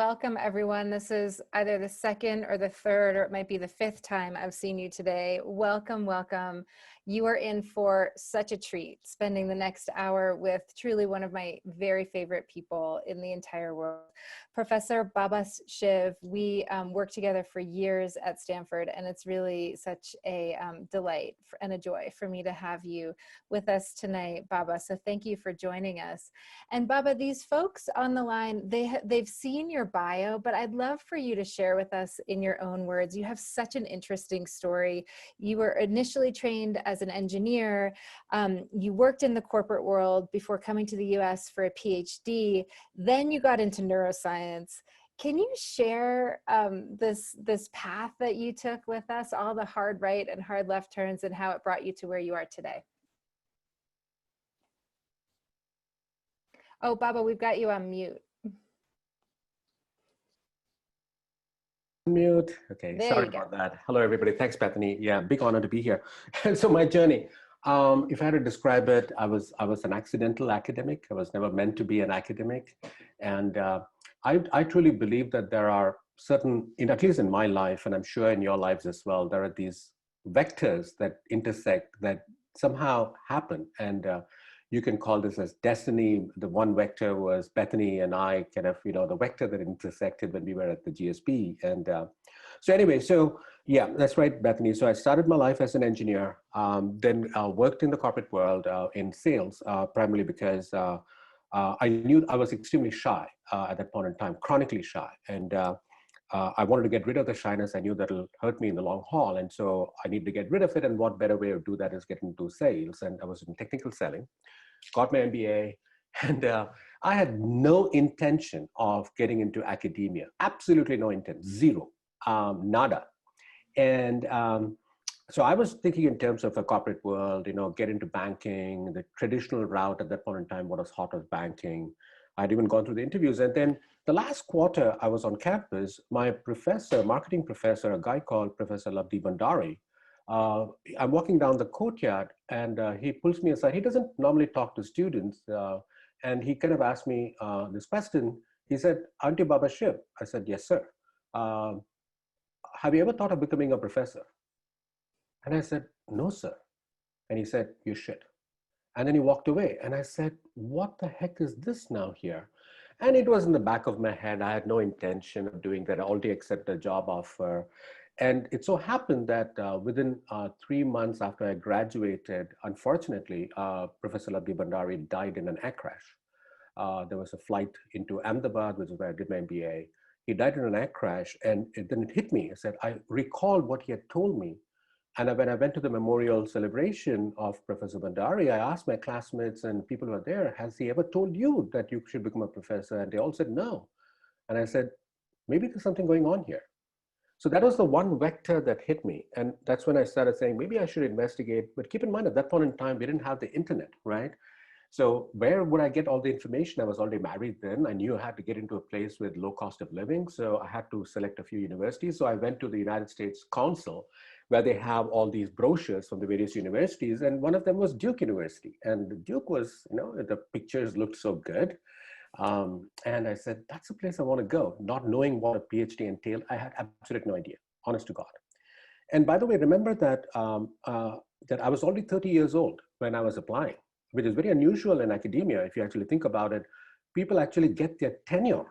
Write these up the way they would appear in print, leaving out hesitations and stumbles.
welcome everyone. This is either the second or the third, or it might be the fifth time I've seen you today. Welcome, welcome. You are in for such a treat, spending the next hour with truly one of my very favorite people in the entire world, Professor Babas Shiv. We worked together for years at Stanford, and it's really such a delight and a joy for me to have you with us tonight, Baba. So thank you for joining us. And Baba, these folks on the line, they've seen your bio, but I'd love for you to share with us in your own words. You have such an interesting story. You were initially trained as an engineer. You worked in the corporate world before coming to the US for a PhD. Then you got into neuroscience. Can you share this path that you took with us, all the hard right and hard left turns, and how it brought you to where you are today? Oh, Baba, we've got you on mute. Mute. Okay, there sorry about that. Hello, everybody. Thanks, Bethany. Yeah, big honor to be here. And so my journey, if I had to describe it, I was an accidental academic. I was never meant to be an academic. And I truly believe that there are certain, at least in my life, and I'm sure in your lives as well, there are these vectors that intersect that somehow happen. And you can call this as destiny. The one vector was Bethany and I, kind of, the vector that intersected when we were at the GSP. And so anyway, so yeah, that's right, Bethany. So I started my life as an engineer, then worked in the corporate world in sales, primarily because I knew I was extremely shy at that point in time, chronically shy. And I wanted to get rid of the shyness. I knew that'll hurt me in the long haul. And so I need to get rid of it. And what better way to do that is get into sales. And I was in technical selling, got my MBA. And I had no intention of getting into academia. Absolutely no intent, zero, nada. And so I was thinking in terms of a corporate world, get into banking, the traditional route at that point in time, what was hot was banking. I'd even gone through the interviews. And then the last quarter I was on campus, my professor, marketing professor, a guy called Professor Labdi Bhandari, I'm walking down the courtyard and he pulls me aside. He doesn't normally talk to students. And he kind of asked me this question. He said, "Aren't you Baba Shiv?" I said, "Yes, sir. Have you ever thought of becoming a professor?" And I said, "No, sir." And he said, "You should." And then he walked away. And I said, "What the heck is this now here?" And it was in the back of my head. I had no intention of doing that. I already accepted a job offer. And it so happened that within 3 months after I graduated, unfortunately, Professor Labdi Bhandari died in an air crash. There was a flight into Ahmedabad, which is where I did my MBA. He died in an air crash. And then it hit me. I said, I recalled what he had told me. And when I went to the memorial celebration of Professor Bhandari, I asked my classmates and people who were there, has he ever told you that you should become a professor? And they all said no. And I said, maybe there's something going on here. So that was the one vector that hit me. And that's when I started saying, maybe I should investigate. But keep in mind, at that point in time, we didn't have the internet, right? So where would I get all the information? I was already married then. I knew I had to get into a place with low cost of living. So I had to select a few universities. So I went to the United States Council, where they have all these brochures from the various universities. And one of them was Duke University. And Duke was, the pictures looked so good. And I said, that's the place I want to go. Not knowing what a PhD entailed, I had absolutely no idea, honest to God. And by the way, remember that, that I was already 30 years old when I was applying, which is very unusual in academia. If you actually think about it, people actually get their tenure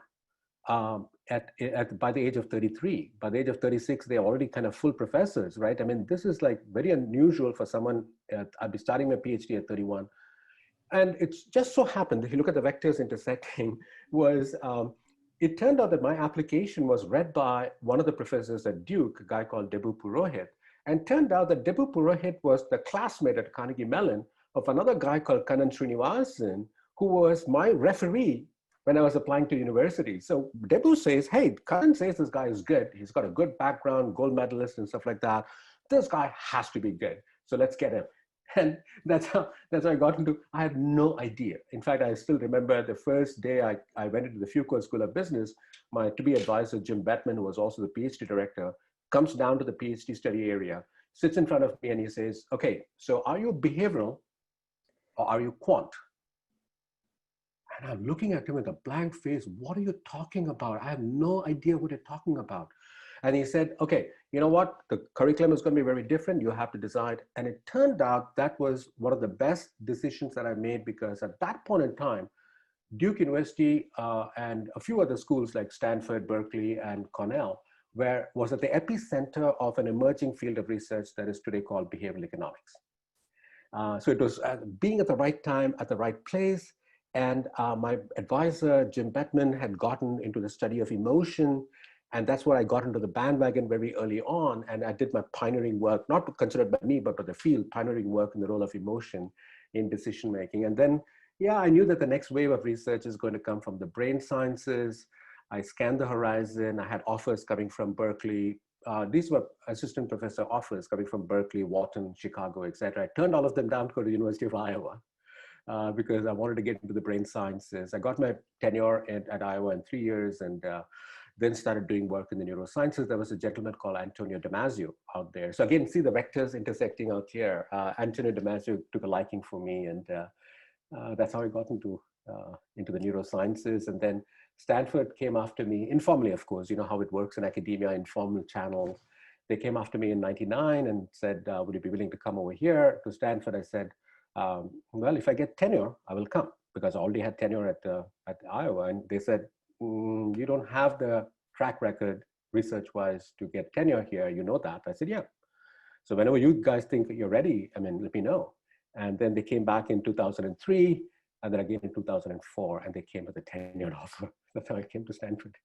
by the age of 33. By the age of 36, they're already kind of full professors, right? I mean, this is like very unusual for someone. I'd be starting my PhD at 31. And it's just so happened, if you look at the vectors intersecting, was it turned out that my application was read by one of the professors at Duke, a guy called Debu Purohit. And turned out that Debu Purohit was the classmate at Carnegie Mellon of another guy called Kannan Srinivasan, who was my referee when I was applying to university. So Debu says, hey, Kannan says this guy is good. He's got a good background, gold medalist and stuff like that. This guy has to be good. So let's get him. And that's how I got into, I had no idea. In fact, I still remember the first day I went into the Fuqua School of Business, my to-be advisor, Jim Bettman, who was also the PhD director, comes down to the PhD study area, sits in front of me and he says, okay, so are you behavioral or are you quant? And I'm looking at him with a blank face. What are you talking about? I have no idea what you're talking about. And he said, okay, you know what? The curriculum is going to be very different. You have to decide. And it turned out that was one of the best decisions that I made, because at that point in time, Duke University and a few other schools like Stanford, Berkeley, and Cornell was at the epicenter of an emerging field of research that is today called behavioral economics. So it was being at the right time, at the right place. And my advisor, Jim Bettman, had gotten into the study of emotion. And that's where I got into the bandwagon very early on. And I did my pioneering work, not considered by me, but by the field, pioneering work in the role of emotion in decision making. And then, yeah, I knew that the next wave of research is going to come from the brain sciences. I scanned the horizon. I had offers coming from Berkeley. These were assistant professor offers coming from Berkeley, Wharton, Chicago, et cetera. I turned all of them down to go to the University of Iowa because I wanted to get into the brain sciences. I got my tenure at Iowa in 3 years, and then started doing work in the neurosciences. There was a gentleman called Antonio Damasio out there. So again, see the vectors intersecting out here. Antonio Damasio took a liking for me, and that's how I got into the neurosciences. And then Stanford came after me, informally, of course, you know how it works in academia, informal channels. They came after me in '99 and said, would you be willing to come over here to Stanford? I said, well, if I get tenure, I will come, because I already had tenure at Iowa. And they said, you don't have the track record research-wise to get tenure here. You know that. I said, yeah. So whenever you guys think that you're ready, I mean, let me know. And then they came back in 2003, and then again in 2004, and they came with a tenured offer. That's how I came to Stanford.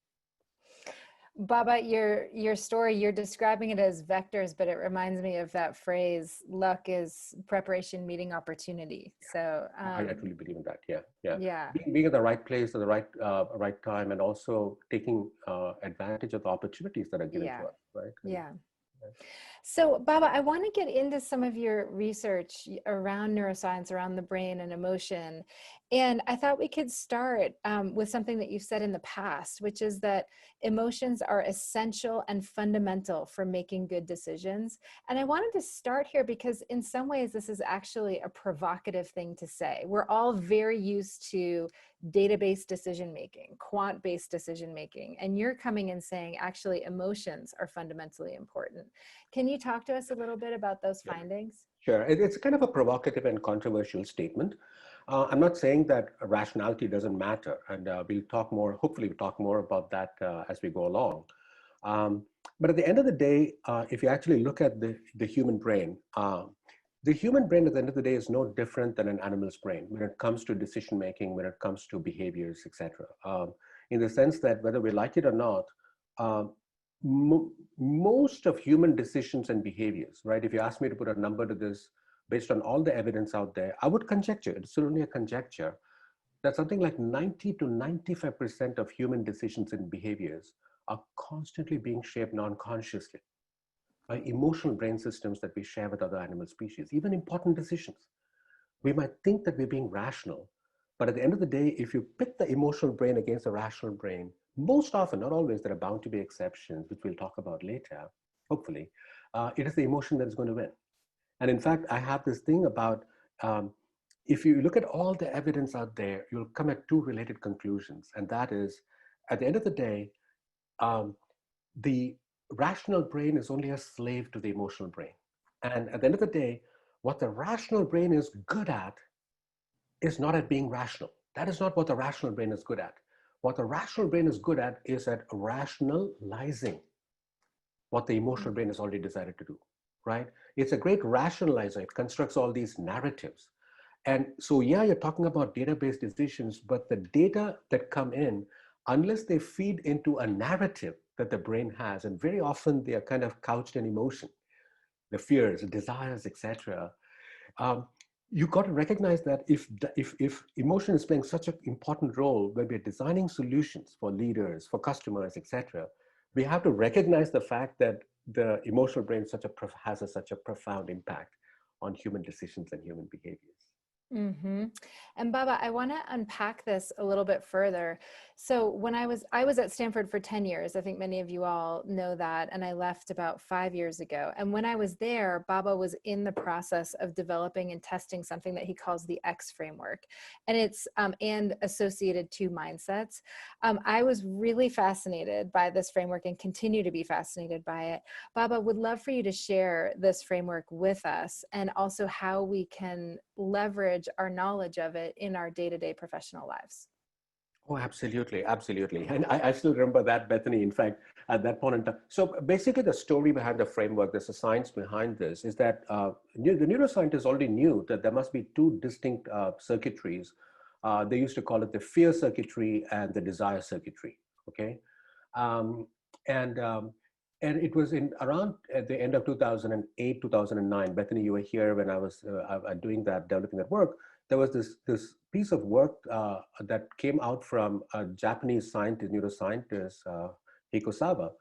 Baba, your story, you're describing it as vectors, but it reminds me of that phrase, luck is preparation meeting opportunity. So I truly believe in that. Yeah, yeah. Yeah. Being at the right place at the right time, and also taking advantage of the opportunities that are given to us, right? Yeah. So, Baba, I want to get into some of your research around neuroscience, around the brain and emotion. And I thought we could start with something that you've said in the past, which is that emotions are essential and fundamental for making good decisions. And I wanted to start here because in some ways, this is actually a provocative thing to say. We're all very used to database decision-making, quant-based decision-making, and you're coming and saying, actually, emotions are fundamentally important. Can you talk to us a little bit about those findings? Sure. It's kind of a provocative and controversial statement. I'm not saying that rationality doesn't matter, and we'll talk more, hopefully we'll talk more about that as we go along. But at the end of the day, if you actually look at the human brain at the end of the day is no different than an animal's brain when it comes to decision making, when it comes to behaviors, etc. In the sense that whether we like it or not, most of human decisions and behaviors, right? If you ask me to put a number to this based on all the evidence out there, I would conjecture, it's only a conjecture, that something like 90 to 95% of human decisions and behaviors are constantly being shaped non-consciously by emotional brain systems that we share with other animal species, even important decisions. We might think that we're being rational, but at the end of the day, if you pit the emotional brain against the rational brain, most often, not always, there are bound to be exceptions, which we'll talk about later, hopefully, it is the emotion that is going to win. And in fact, I have this thing about, if you look at all the evidence out there, you'll come at two related conclusions. And that is, at the end of the day, the rational brain is only a slave to the emotional brain. And at the end of the day, what the rational brain is good at is not at being rational. That is not what the rational brain is good at. What the rational brain is good at is at rationalizing what the emotional brain has already decided to do, right? It's a great rationalizer. It constructs all these narratives. And so, yeah, you're talking about database decisions, but the data that come in, unless they feed into a narrative that the brain has, and very often they are kind of couched in emotion, the fears, the desires, etc. You got to recognize that if emotion is playing such an important role when we're designing solutions for leaders, for customers, etc., we have to recognize the fact that the emotional brain has such a profound impact on human decisions and human behaviors. Mm-hmm. And Baba, I want to unpack this a little bit further. So when I was at Stanford for 10 years, I think many of you all know that, and I left about 5 years ago. And when I was there, Baba was in the process of developing and testing something that he calls the X framework, and it's and associated to mindsets. I was really fascinated by this framework and continue to be fascinated by it. Baba, would love for you to share this framework with us, and also how we can leverage our knowledge of it in our day-to-day professional lives. Oh, absolutely, absolutely. And I still remember that, Bethany, in fact, at that point in time. So basically the story behind the framework, there's a science behind this, is that the neuroscientists already knew that there must be two distinct circuitries. They used to call it the fear circuitry and the desire circuitry, okay? Um, and, um, and it was in around at the end of 2008, 2009, Bethany, you were here when I was doing that, developing that work. There was this piece of work that came out from a Japanese scientist, neuroscientist, Hikosawa,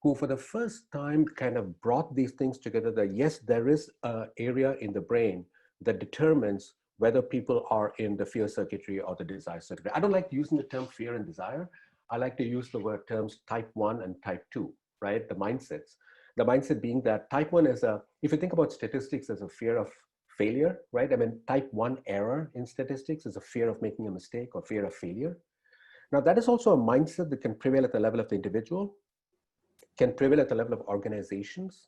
who for the first time kind of brought these things together that yes, there is an area in the brain that determines whether people are in the fear circuitry or the desire circuitry. I don't like using the term fear and desire. I like to use the word terms type 1 and type 2, right? The mindsets. The mindset being that type 1 is if you think about statistics as a fear of failure, right? I mean, type 1 error in statistics is a fear of making a mistake or fear of failure. Now, that is also a mindset that can prevail at the level of the individual, can prevail at the level of organizations,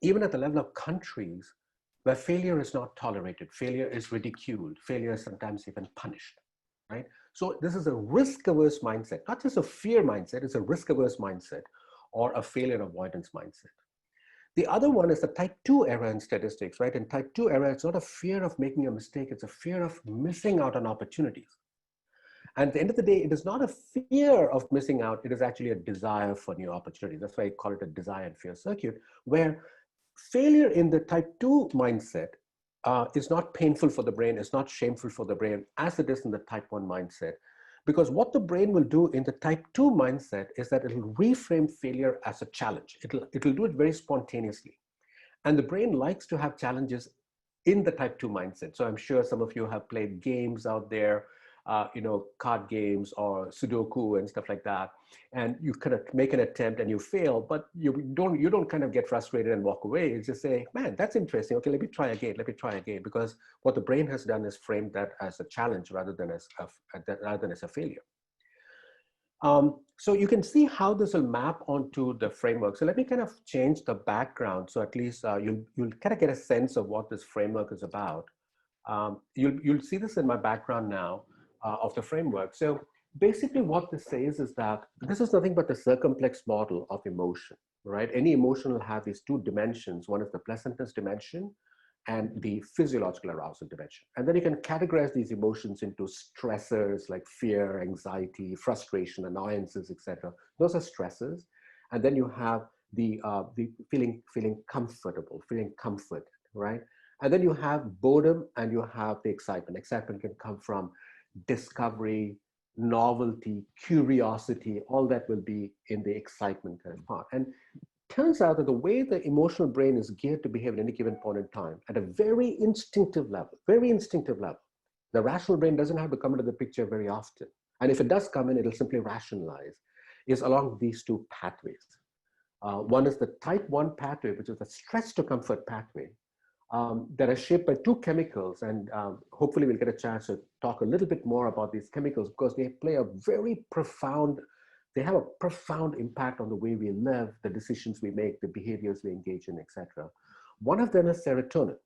even at the level of countries where failure is not tolerated, failure is ridiculed, failure is sometimes even punished, right? So this is a risk-averse mindset, not just a fear mindset, it's a risk-averse mindset or a failure avoidance mindset. The other one is the type 2 error in statistics, right? In type 2 error, it's not a fear of making a mistake, it's a fear of missing out on opportunities. And at the end of the day, it is not a fear of missing out, it is actually a desire for new opportunities. That's why I call it a desire and fear circuit, where failure in the type 2 mindset is not painful for the brain, it's not shameful for the brain, as it is in the type 1 mindset. Because what the brain will do in the type 2 mindset is that it'll reframe failure as a challenge. It'll do it very spontaneously. And the brain likes to have challenges in the type 2 mindset. So I'm sure some of you have played games out there, card games or Sudoku and stuff like that. And you kind of make an attempt and you fail, but you don't kind of get frustrated and walk away. You just say, man, that's interesting. Okay, let me try again. Because what the brain has done is framed that as a challenge rather than as a failure. So you can see how this will map onto the framework. So let me kind of change the background. So at least you'll kind of get a sense of what this framework is about. You'll see this in my background now of the framework. So basically what this says is that this is nothing but the circumplex model of emotion, right? Any emotion will have these two dimensions. One is the pleasantness dimension and the physiological arousal dimension. And then you can categorize these emotions into stressors like fear, anxiety, frustration, annoyances, etc. Those are stressors. And then you have the feeling comfortable, feeling comfort, right? And then you have boredom and you have the excitement. Excitement can come from discovery, novelty, curiosity, all that will be in the excitement kind of part. And turns out that the way the emotional brain is geared to behave at any given point in time, at a very instinctive level, the rational brain doesn't have to come into the picture very often. And if it does come in, it'll simply rationalize, is along these two pathways. One is the type 1 pathway, which is the stress to comfort pathway, that are shaped by two chemicals. And hopefully we'll get a chance to talk a little bit more about these chemicals because they play a very profound, they have a profound impact on the way we live, the decisions we make, the behaviors we engage in, etc. One of them is serotonin.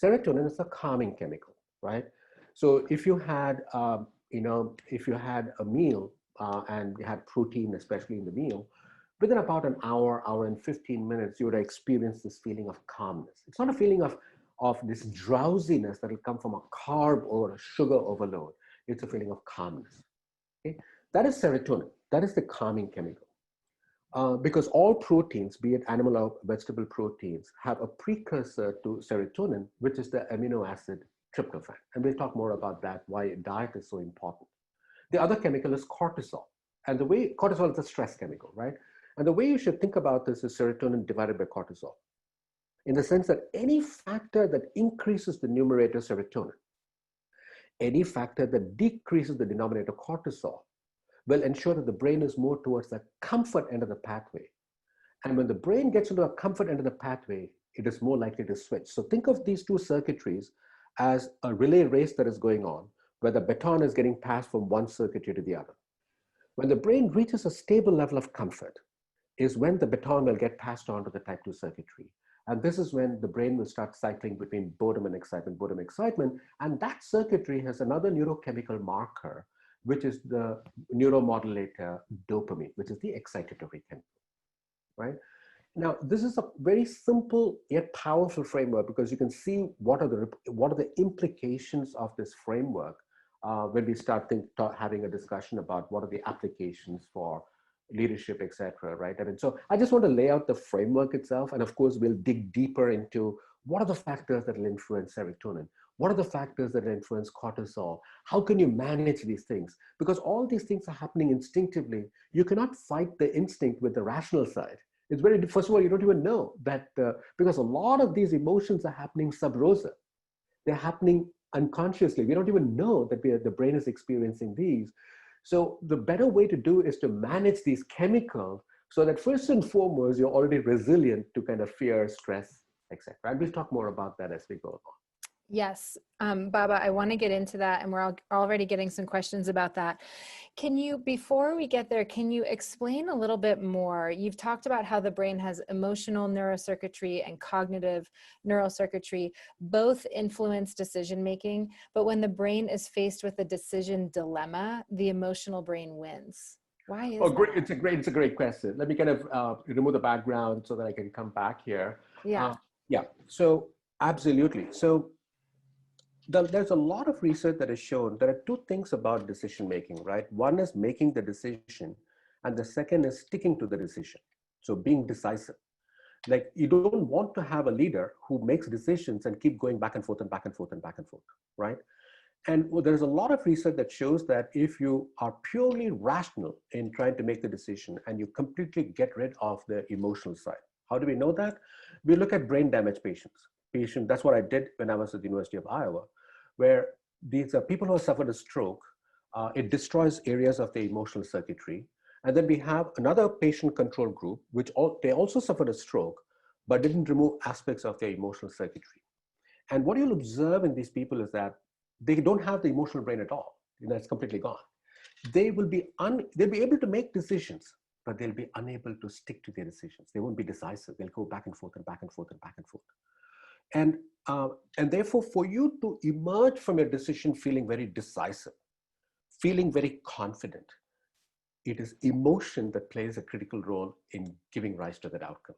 Serotonin is a calming chemical, right? So if you had, if you had a meal and you had protein, especially in the meal, within about an hour and 15 minutes, you would experience this feeling of calmness. It's not a feeling of this drowsiness that will come from a carb or a sugar overload. It's a feeling of calmness. Okay? That is serotonin. That is the calming chemical. Because all proteins, be it animal or vegetable proteins, have a precursor to serotonin, which is the amino acid tryptophan. And we'll talk more about that, why diet is so important. The other chemical is cortisol. And the way cortisol is a stress chemical, right? And the way you should think about this is serotonin divided by cortisol, in the sense that any factor that increases the numerator serotonin, Any factor that decreases the denominator cortisol will ensure that the brain is more towards the comfort end of the pathway. And when the brain gets into a comfort end of the pathway, it is more likely to switch. So think of these two circuitries as a relay race that is going on, where the baton is getting passed from one circuitry to the other. When the brain reaches a stable level of comfort is when the baton will get passed on to the type 2 circuitry. And this is when the brain will start cycling between boredom and excitement. And that circuitry has another neurochemical marker, which is the neuromodulator dopamine, which is the excitatory chemical, right? Now, this is a very simple yet powerful framework because you can see what are the implications of this framework when we start having a discussion about what are the applications for leadership, etc. Right? I mean, so I just want to lay out the framework itself, and of course, we'll dig deeper into what are the factors that will influence serotonin. What are the factors that influence cortisol? How can you manage these things? Because all these things are happening instinctively. You cannot fight the instinct with the rational side. It's very, first of all, you don't even know that because a lot of these emotions are happening sub rosa. They're happening unconsciously. We don't even know that the brain is experiencing these. So the better way to do is to manage these chemicals so that first and foremost, you're already resilient to kind of fear, stress, etc. And we'll talk more about that as we go along. Yes, Baba, I want to get into that, and we're already getting some questions about that. Can you, before we get there, can you explain a little bit more? You've talked about how the brain has emotional neurocircuitry and cognitive neurocircuitry, both influence decision-making, but when the brain is faced with a decision dilemma, the emotional brain wins. Why is great. that? It's a great question. Let me kind of remove the background so that I can come back here. Yeah. Yeah, so absolutely. So there's a lot of research that has shown there are two things about decision making, right? One is making the decision, and the second is sticking to the decision. So being decisive. Like, you don't want to have a leader who makes decisions and keep going back and forth and back and forth and back and forth, right? And there's a lot of research that shows that if you are purely rational in trying to make the decision and you completely get rid of the emotional side. How do we know that? We look at brain damage patients. That's what I did when I was at the University of Iowa, where these are people who have suffered a stroke. It destroys areas of the emotional circuitry. And then we have another patient control group, they also suffered a stroke, but didn't remove aspects of their emotional circuitry. And what you'll observe in these people is that they don't have the emotional brain at all. It's completely gone. They'll be able to make decisions, but they'll be unable to stick to their decisions. They won't be decisive. They'll go back and forth and back and forth and back and forth. And therefore, for you to emerge from your decision feeling very decisive, feeling very confident, it is emotion that plays a critical role in giving rise to that outcome,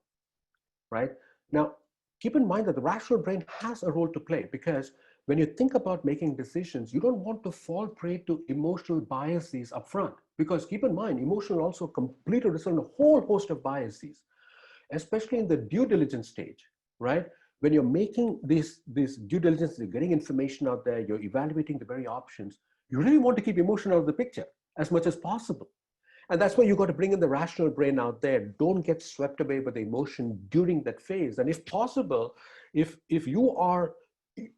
right? Now, keep in mind that the rational brain has a role to play, because when you think about making decisions, you don't want to fall prey to emotional biases up front, because keep in mind, emotion will also completely result in a whole host of biases, especially in the due diligence stage, right? When you're making this due diligence, you're getting information out there, you're evaluating the very options, you really want to keep emotion out of the picture as much as possible. And that's why you got to bring in the rational brain out there. Don't get swept away by the emotion during that phase. And if possible, if you are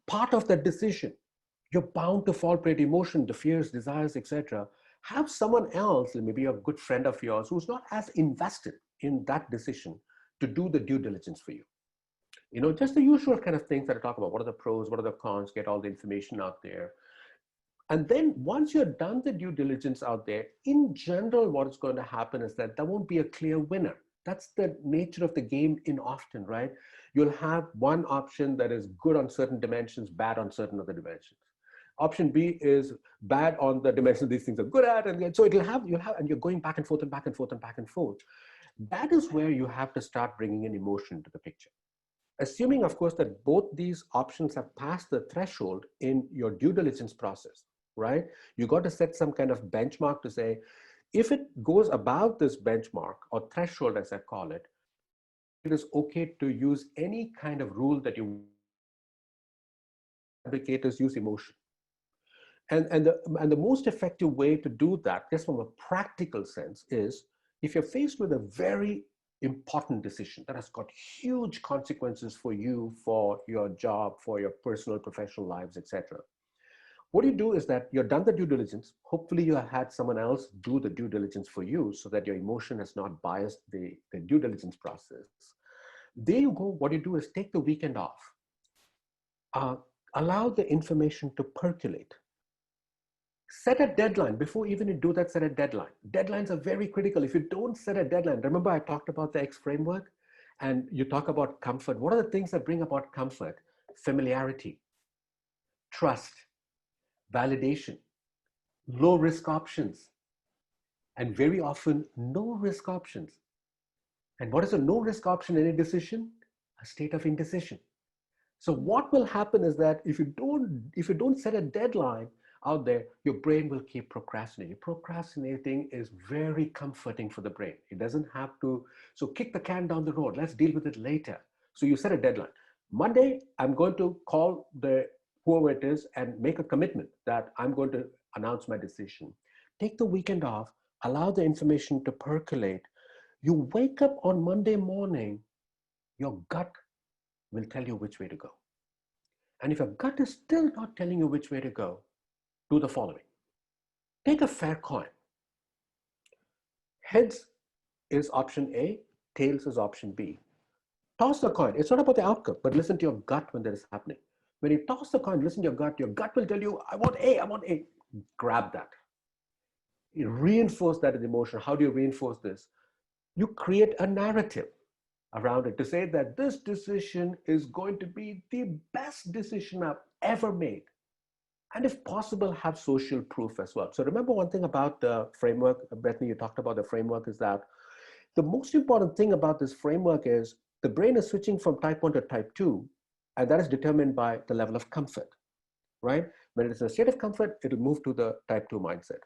part of that decision, you're bound to fall prey to emotion, the fears, desires, etc. Have someone else, maybe a good friend of yours, who's not as invested in that decision, to do the due diligence for you. Just the usual kind of things that I talk about. What are the pros? What are the cons? Get all the information out there. And then once you're done the due diligence out there, in general, what is going to happen is that there won't be a clear winner. That's the nature of the game in often, right? You'll have one option that is good on certain dimensions, bad on certain other dimensions. Option B is bad on the dimensions these things are good at. And so you'll have, and you're going back and forth and back and forth and back and forth. That is where you have to start bringing in emotion to the picture. Assuming, of course, that both these options have passed the threshold in your due diligence process, right? You got to set some kind of benchmark to say, if it goes above this benchmark or threshold, as I call it is okay to use any kind of rule that you advocates use emotion. And the most effective way to do that, just from a practical sense, is if you're faced with a very important decision that has got huge consequences for you, for your job, for your personal, professional lives, etc. What you do is that you're done the due diligence. Hopefully you have had someone else do the due diligence for you so that your emotion has not biased the due diligence process. There you go. What you do is take the weekend off. Uh, Allow the information to percolate. Set a deadline. Before even you do that, set a deadline. Deadlines are very critical. If you don't set a deadline, remember I talked about the X framework and you talk about comfort. What are the things that bring about comfort? Familiarity, trust, validation, low risk options, and very often no risk options. And what is a no risk option in a decision? A state of indecision. So what will happen is that if you don't set a deadline out there, your brain will keep procrastinating. Procrastinating is very comforting for the brain. It doesn't have to, so kick the can down the road. Let's deal with it later. So you set a deadline. Monday, I'm going to call the whoever it is and make a commitment that I'm going to announce my decision. Take the weekend off, allow the information to percolate. You wake up on Monday morning, your gut will tell you which way to go. And if your gut is still not telling you which way to go, do the following. Take a fair coin. Heads is option A, tails is option B. Toss the coin. It's not about the outcome, but listen to your gut when that is happening. When you toss the coin, listen to your gut will tell you, I want A, I want A. Grab that. You reinforce that in emotion. How do you reinforce this? You create a narrative around it to say that this decision is going to be the best decision I've ever made. And if possible, have social proof as well. So remember one thing about the framework, Bethany, you talked about the framework, is that the most important thing about this framework is the brain is switching from type 1 to type 2, and that is determined by the level of comfort, right? When it's in a state of comfort, it'll move to the type 2 mindset.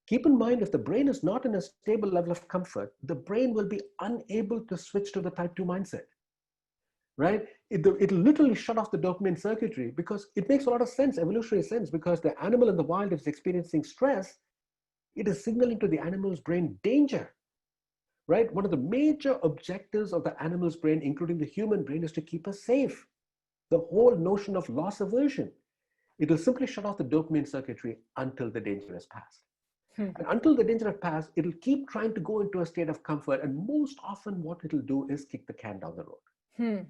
Keep in mind, if the brain is not in a stable level of comfort, the brain will be unable to switch to the type 2 mindset, right? It'll literally shut off the dopamine circuitry because it makes a lot of sense, evolutionary sense, because the animal in the wild is experiencing stress. It is signaling to the animal's brain danger, right? One of the major objectives of the animal's brain, including the human brain, is to keep us safe. The whole notion of loss aversion. It will simply shut off the dopamine circuitry until the danger has passed. And until the danger has passed, it'll keep trying to go into a state of comfort. And most often what it'll do is kick the can down the road.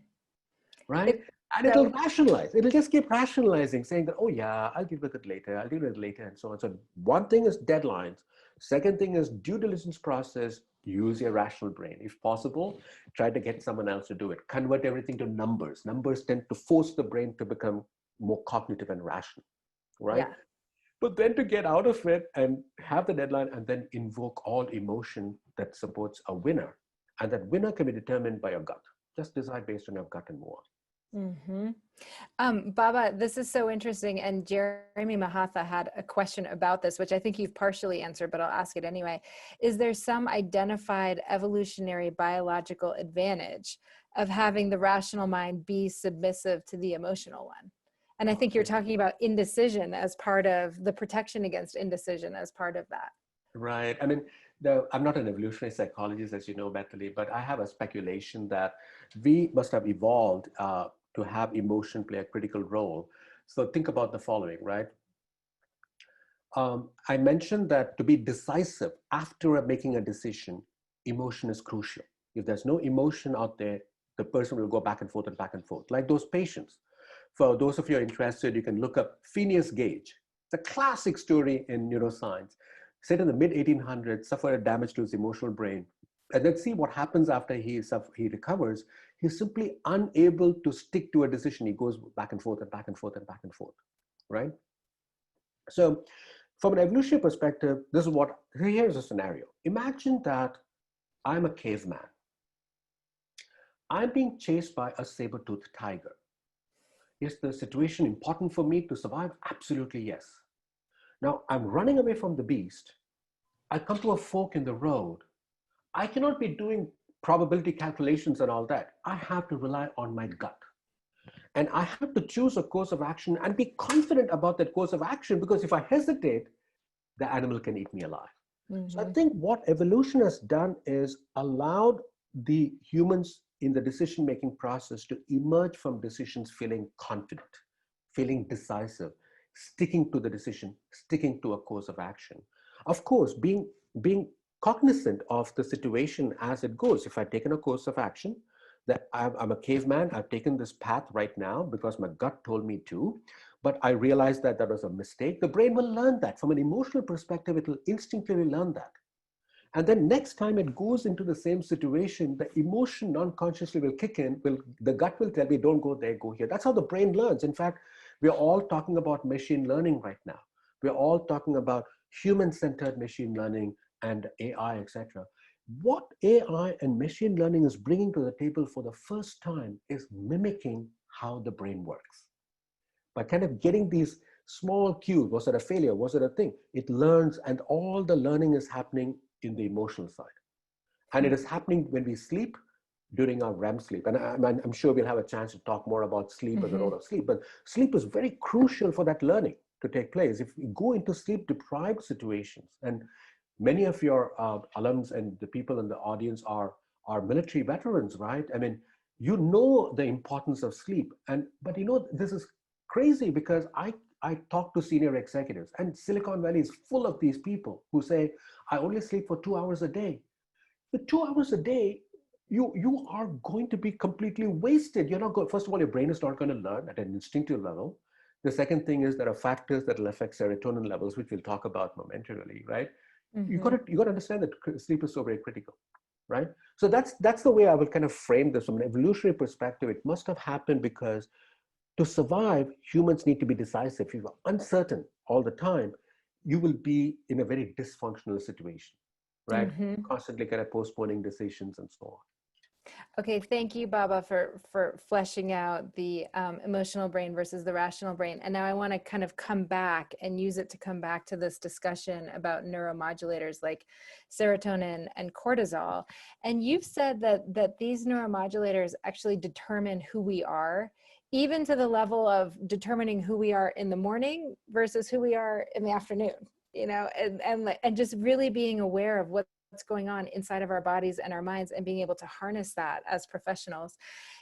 Right? And it'll rationalize. It'll just keep rationalizing, saying that, oh yeah, I'll deal with it later. I'll deal with it later, and so on. So one thing is deadlines. Second thing is due diligence process. Use your rational brain. If possible, try to get someone else to do it. Convert everything to numbers. Numbers tend to force the brain to become more cognitive and rational, right? Yeah. But then to get out of it and have the deadline and then invoke all emotion that supports a winner. And that winner can be determined by your gut. Just decide based on your gut and more. Baba, this is so interesting. And Jeremy Mahatha had a question about this, which I think you've partially answered, but I'll ask it anyway. Is there some identified evolutionary biological advantage of having the rational mind be submissive to the emotional one? And I think you're talking about indecision as part of the protection against indecision as part of that. Right. I mean, I'm not an evolutionary psychologist, as you know, Bethany, but I have a speculation that we must have evolved to have emotion play a critical role. So think about the following, right? I mentioned that to be decisive after making a decision, emotion is crucial. If there's no emotion out there, the person will go back and forth and back and forth, like those patients. For those of you who are interested, you can look up Phineas Gage. It's a classic story in neuroscience. Said in the mid-1800s, suffered a damage to his emotional brain. And then see what happens after he recovers. He's simply unable to stick to a decision. He goes back and forth and back and forth and back and forth, right? So from an evolutionary perspective, here's a scenario. Imagine that I'm a caveman. I'm being chased by a saber-toothed tiger. Is the situation important for me to survive? Absolutely yes. Now I'm running away from the beast. I come to a fork in the road. I cannot be doing probability calculations and all that. I have to rely on my gut. And I have to choose a course of action and be confident about that course of action, because if I hesitate, the animal can eat me alive. So I think what evolution has done is allowed the humans in the decision-making process to emerge from decisions feeling confident, feeling decisive, sticking to the decision, sticking to a course of action. Of course, being cognizant of the situation as it goes. If I've taken a course of action, that I'm a caveman, I've taken this path right now because my gut told me to, but I realized that that was a mistake. The brain will learn that. From an emotional perspective, it will instinctively learn that. And then next time it goes into the same situation, the emotion non-consciously will kick in, the gut will tell me, don't go there, go here. That's how the brain learns. In fact, we're all talking about machine learning right now. We're all talking about human-centered machine learning and AI, etc. What AI and machine learning is bringing to the table for the first time is mimicking how the brain works. By kind of getting these small cues, was it a failure, was it a thing? It learns, and all the learning is happening in the emotional side. And it is happening when we sleep, during our REM sleep. And I'm sure we'll have a chance to talk more about sleep and the role of sleep, but sleep is very crucial for that learning to take place. If we go into sleep deprived situations, and many of your alums and the people in the audience are military veterans, right? I mean, you know the importance of sleep. But you know, this is crazy because I talk to senior executives, and Silicon Valley is full of these people who say, I only sleep for 2 hours a day. The 2 hours a day, you are going to be completely wasted. You're not going, first of all, your brain is not going to learn at an instinctive level. The second thing is there are factors that will affect serotonin levels, which we'll talk about momentarily, right? You got to understand that sleep is so very critical, right? So that's the way I would kind of frame this from an evolutionary perspective. It must have happened because to survive, humans need to be decisive. If you're uncertain all the time, you will be in a very dysfunctional situation, right? Constantly kind of postponing decisions and so on. Okay, thank you, Baba, for fleshing out the emotional brain versus the rational brain. And now I want to kind of come back and use it to come back to this discussion about neuromodulators like serotonin and cortisol. And you've said that these neuromodulators actually determine who we are, even to the level of determining who we are in the morning versus who we are in the afternoon, you know, and just really being aware of what's going on inside of our bodies and our minds and being able to harness that as professionals.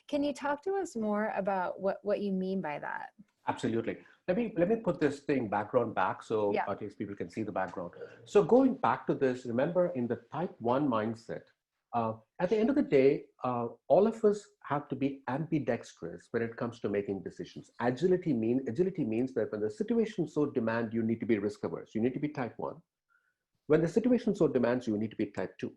Can you talk to us more about what you mean by that? Absolutely. Let me put this thing background back so Yeah. at least people can see the background. So going back to this, remember in the type 1 mindset, at the end of the day, all of us have to be ambidextrous when it comes to making decisions. Agility means that when the situation so demands, you need to be risk averse. You need to be type 1. When the situation so demands, you need to be type 2.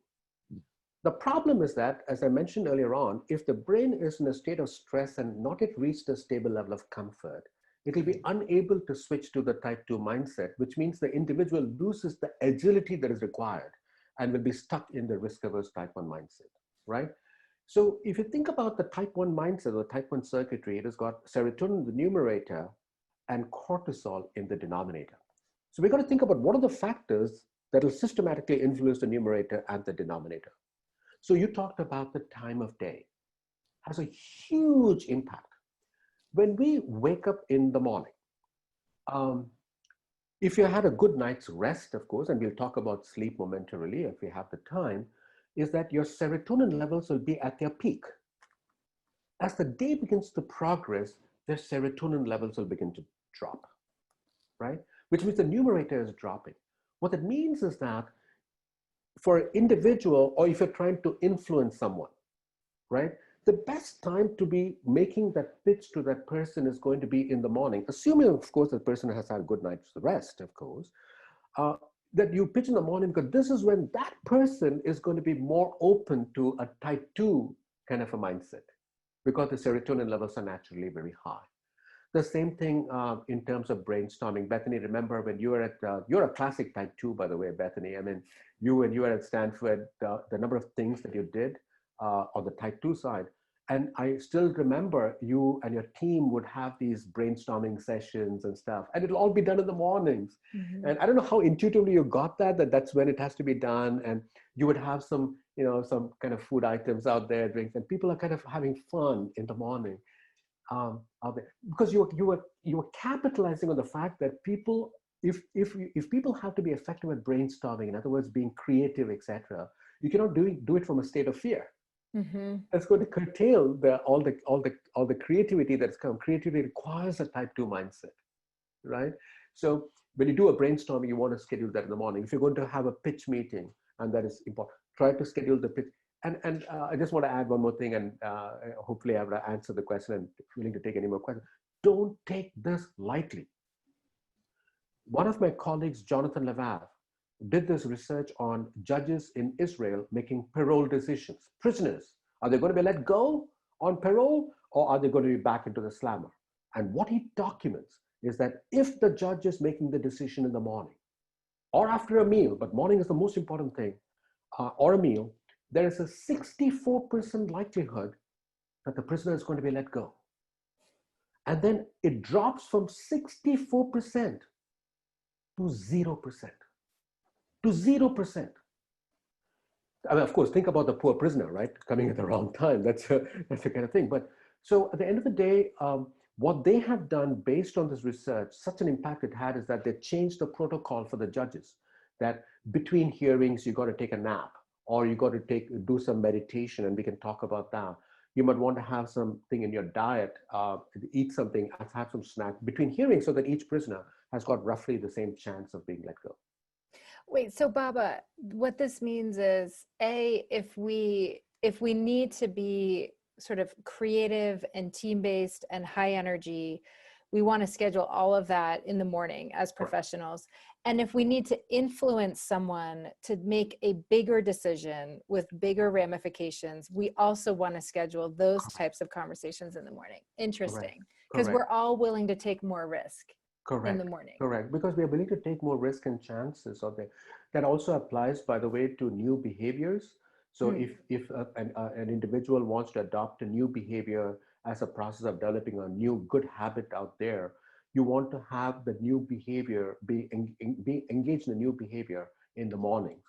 The problem is that, as I mentioned earlier on, if the brain is in a state of stress and not yet reached a stable level of comfort, it will be unable to switch to the type 2 mindset, which means the individual loses the agility that is required and will be stuck in the risk-averse type 1 mindset, right? So if you think about the type 1 mindset or type 1 circuitry, it has got serotonin in the numerator and cortisol in the denominator. So we've got to think about what are the factors that will systematically influence the numerator and the denominator. So you talked about the time of day. Has a huge impact. When we wake up in the morning, if you had a good night's rest, of course, and we'll talk about sleep momentarily if we have the time, is that your serotonin levels will be at their peak. As the day begins to progress, their serotonin levels will begin to drop, right? Which means the numerator is dropping. What that means is that for an individual, or if you're trying to influence someone, right? The best time to be making that pitch to that person is going to be in the morning, assuming, of course, that person has had a good night's rest, of course, that you pitch in the morning, because this is when that person is going to be more open to a type 2 kind of a mindset, because the serotonin levels are naturally very high. The same thing in terms of brainstorming. Bethany, remember when you were at, you're a classic type 2, by the way, Bethany. I mean, when you were at Stanford, the number of things that you did on the type 2 side. And I still remember you and your team would have these brainstorming sessions and stuff, and it'll all be done in the mornings. And I don't know how intuitively you got that's when it has to be done. And you would have some, some kind of food items out there, drinks, and people are kind of having fun in the morning. Out there, because you were capitalizing on the fact that people, if people have to be effective at brainstorming, in other words, being creative, etc., you cannot do it from a state of fear. That's going to curtail all the creativity that's come. Creativity requires a type 2 mindset, right? So when you do a brainstorming, you want to schedule that in the morning. If you're going to have a pitch meeting, and that is important, try to schedule the pitch. And I just want to add one more thing, and hopefully I will answer the question and willing to take any more questions. Don't take this lightly. One of my colleagues, Jonathan Levav, did this research on judges in Israel making parole decisions. Prisoners, are they going to be let go on parole, or are they going to be back into the slammer? And what he documents is that if the judge is making the decision in the morning or after a meal, but morning is the most important thing, or a meal, there is a 64% likelihood that the prisoner is going to be let go. And then it drops from 64% to 0%. To 0%. I mean, of course, think about the poor prisoner, right? Coming at the wrong time. That's the kind of thing. But so at the end of the day, what they have done based on this research, such an impact it had, is that they changed the protocol for the judges, that between hearings, you got to take a nap, or you got to do some meditation, and we can talk about that. You might want to have something in your diet, eat something, have some snack between hearings, so that each prisoner has got roughly the same chance of being let go. Wait, so Baba, what this means is, if we need to be sort of creative and team-based and high energy, we want to schedule all of that in the morning as professionals. And if we need to influence someone to make a bigger decision with bigger ramifications, we also want to schedule those types of conversations in the morning. Interesting. Because we're all willing to take more risk in the morning. Correct. Because we are willing to take more risk and chances. That also applies, by the way, to new behaviors. So if an individual wants to adopt a new behavior as a process of developing a new good habit out there, you want to have the new behavior be engaged in the new behavior in the mornings,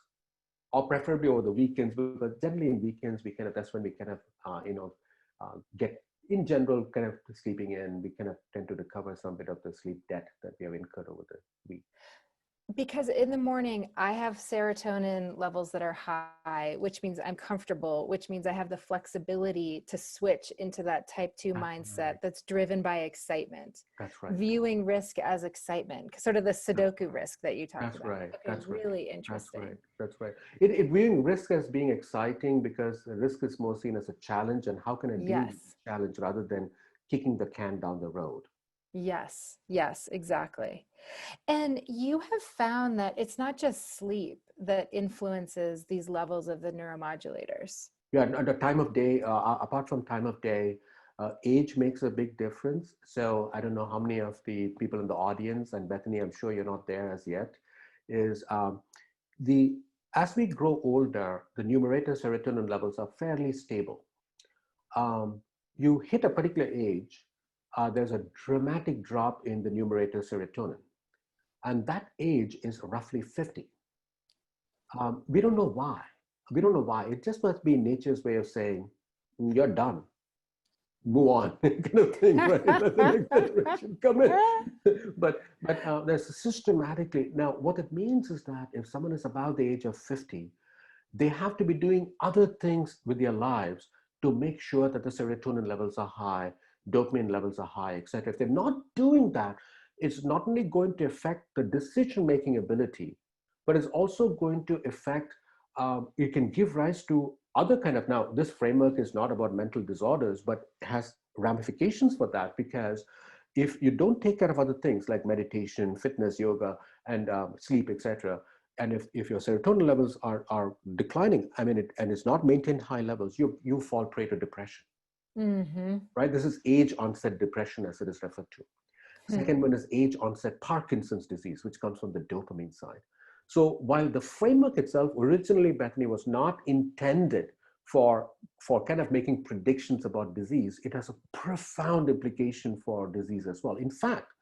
or preferably over the weekends, because generally in weekends that's when we get, in general, kind of sleeping in. We kind of tend to recover some bit of the sleep debt that we have incurred over the week. Because in the morning, I have serotonin levels that are high, which means I'm comfortable, which means I have the flexibility to switch into that type 2 mindset that's driven by excitement. That's right. Viewing risk as excitement, sort of the Sudoku risk that you talked about. Right. Okay, That's really interesting. That's right. It viewing risk as being exciting, because risk is more seen as a challenge, and how can I deal with the challenge rather than kicking the can down the road. Yes, exactly. And you have found that it's not just sleep that influences these levels of the neuromodulators. Yeah, at the time of day, apart from time of day, age makes a big difference. So I don't know how many of the people in the audience, and Bethany, I'm sure you're not there as yet, is as we grow older, the numerator serotonin levels are fairly stable. You hit a particular age, there's a dramatic drop in the numerator serotonin. And that age is roughly 50. We don't know why. It just must be nature's way of saying, you're done. Move on, kind of thing, right? Let the next generation come in. But there's systematically, now what it means is that if someone is about the age of 50, they have to be doing other things with their lives to make sure that the serotonin levels are high, dopamine levels are high, etc. If they're not doing that, it's not only going to affect the decision-making ability, but it's also going to affect, it can give rise to other kind of, now this framework is not about mental disorders, but has ramifications for that, because if you don't take care of other things like meditation, fitness, yoga, and sleep, etc., and if your serotonin levels are declining, and it's not maintained high levels, you fall prey to depression. Right? This is age onset depression, as it is referred to. Second one is age onset Parkinson's disease, which comes from the dopamine side. So while the framework itself originally, Bethany, was not intended for kind of making predictions about disease, it has a profound implication for disease as well. In fact,